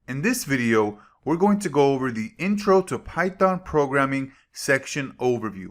In this video, we're going to go over the Intro to Python Programming section overview.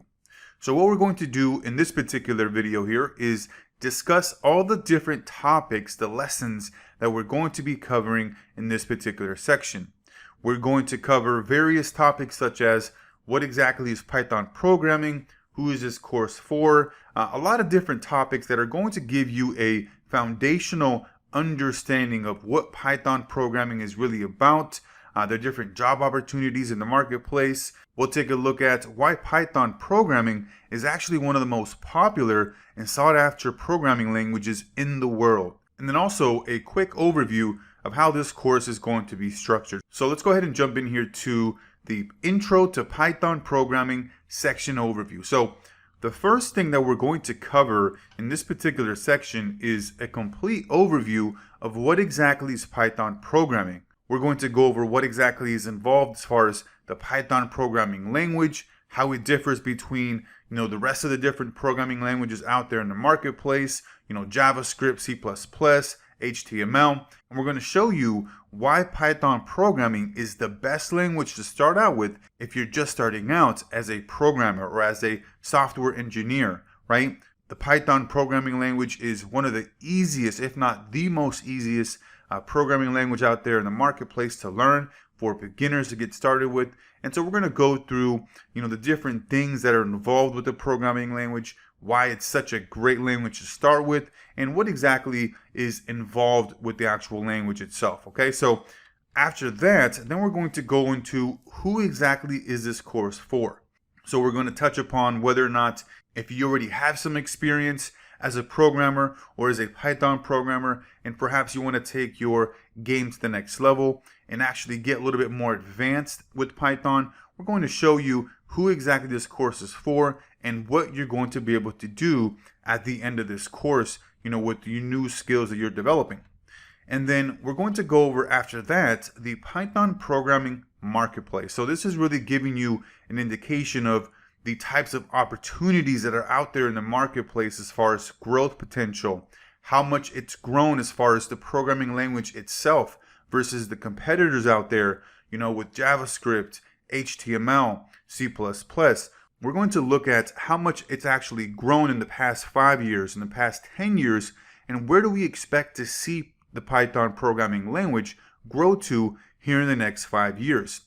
So what we're going to do in this particular video here is discuss all the different topics, the lessons that we're going to be covering in this particular section. We're going to cover various topics such as what exactly is Python programming, who is this course for, a lot of different topics that are going to give you a foundational understanding of what Python programming is really about, the different job opportunities in the marketplace. We'll take a look at why Python programming is actually one of the most popular and sought after programming languages in the world. And then also a quick overview of how this course is going to be structured. So let's go ahead and jump in here to the Intro to Python Programming section overview. So the first thing that we're going to cover in this particular section is a complete overview of what exactly is Python programming. We're going to go over what exactly is involved as far as the Python programming language, how it differs between the rest of the different programming languages out there in the marketplace, JavaScript, C++, HTML, and we're going to show you why Python programming is the best language to start out with if you're just starting out as a programmer or as a software engineer, right? The Python programming language is one of the easiest, if not the most easiest programming language out there in the marketplace to learn for beginners to get started with. And so we're going to go through, the different things that are involved with the programming language, why it's such a great language to start with, and what exactly is involved with the actual language itself. Okay, so after that, then we're going to go into who exactly is this course for. So we're going to touch upon whether or not if you already have some experience as a programmer or as a Python programmer, and perhaps you want to take your game to the next level and actually get a little bit more advanced with Python. We're going to show you who exactly this course is for and what you're going to be able to do at the end of this course, with your new skills that you're developing. And then we're going to go over after that the Python programming marketplace. So this is really giving you an indication of the types of opportunities that are out there in the marketplace as far as growth potential, how much it's grown as far as the programming language itself versus the competitors out there, with JavaScript, HTML, C++. We're going to look at how much it's actually grown in the past 5 years, in the past 10 years, and where do we expect to see the Python programming language grow to here in the next 5 years.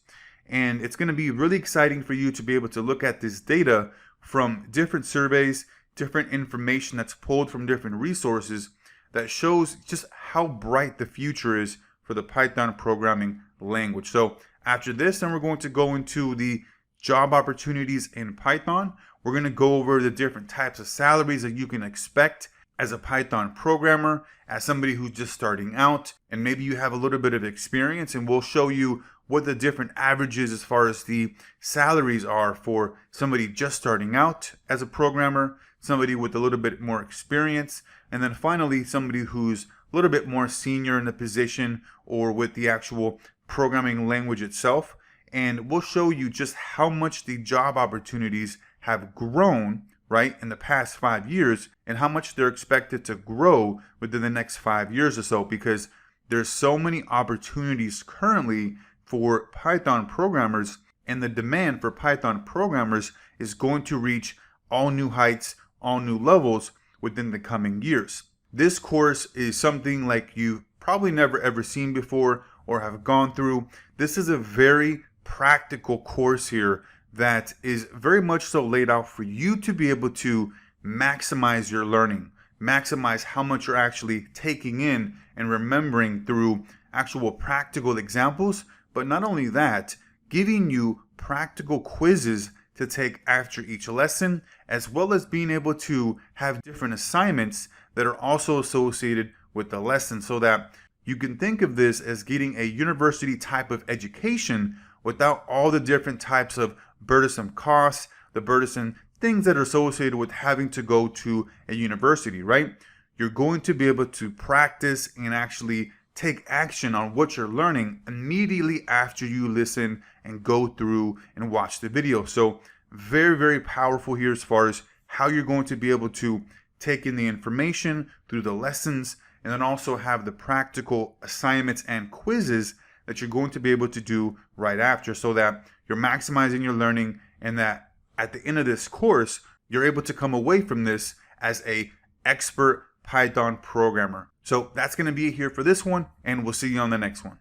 And it's going to be really exciting for you to be able to look at this data from different surveys, different information that's pulled from different resources that shows just how bright the future is for the Python programming language. So after this, then we're going to go into the job opportunities in Python. We're going to go over the different types of salaries that you can expect as a Python programmer, as somebody who's just starting out, and maybe you have a little bit of experience, and we'll show you what the different averages as far as the salaries are for somebody just starting out as a programmer, somebody with a little bit more experience, and then finally somebody who's a little bit more senior in the position or with the actual programming language itself. And we'll show you just how much the job opportunities have grown, right, in the past 5 years, and how much they're expected to grow within the next 5 years or so, because there's so many opportunities currently for Python programmers, and the demand for Python programmers is going to reach all new heights, all new levels within the coming years. This course is something like you've probably never ever seen before or have gone through. This is a very practical course here that is very much so laid out for you to be able to maximize your learning, maximize how much you're actually taking in and remembering through actual practical examples. But not only that, giving you practical quizzes to take after each lesson, as well as being able to have different assignments that are also associated with the lesson, so that you can think of this as getting a university type of education without all the different types of burdensome costs, the burdensome things that are associated with having to go to a university, right? You're going to be able to practice and actually take action on what you're learning immediately after you listen and go through and watch the video. So very, very powerful here as far as how you're going to be able to take in the information through the lessons, and then also have the practical assignments and quizzes that you're going to be able to do right after, so that you're maximizing your learning, and that at the end of this course, you're able to come away from this as a expert Python programmer. So that's going to be it here for this one, and we'll see you on the next one.